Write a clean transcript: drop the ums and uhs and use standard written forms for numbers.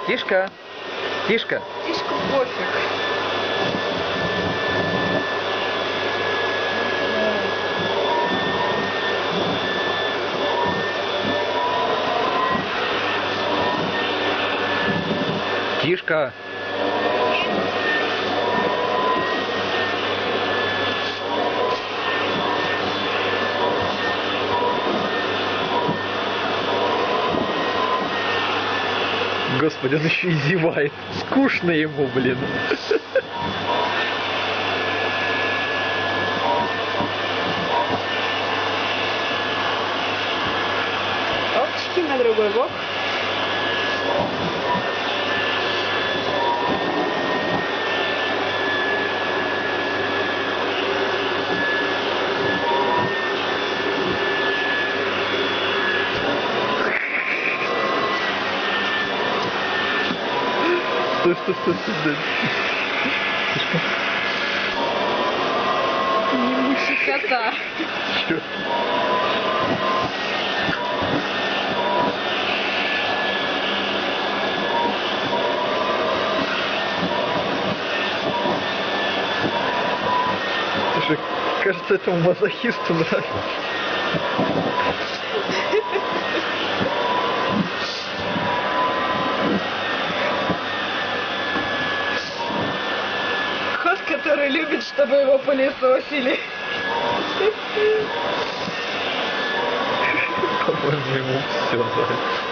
Тишка, Тишка. Тишку пофиг. Тишка. Господи, он еще и зевает. Скучно ему, блин. Опчики на другой бок. Стой. Тишка. Не мучи кота. Чё? Слушай, кажется, этому мазохисту нравится. Кот, который любит, чтобы его пылесосили. По-моему, ему все нравится.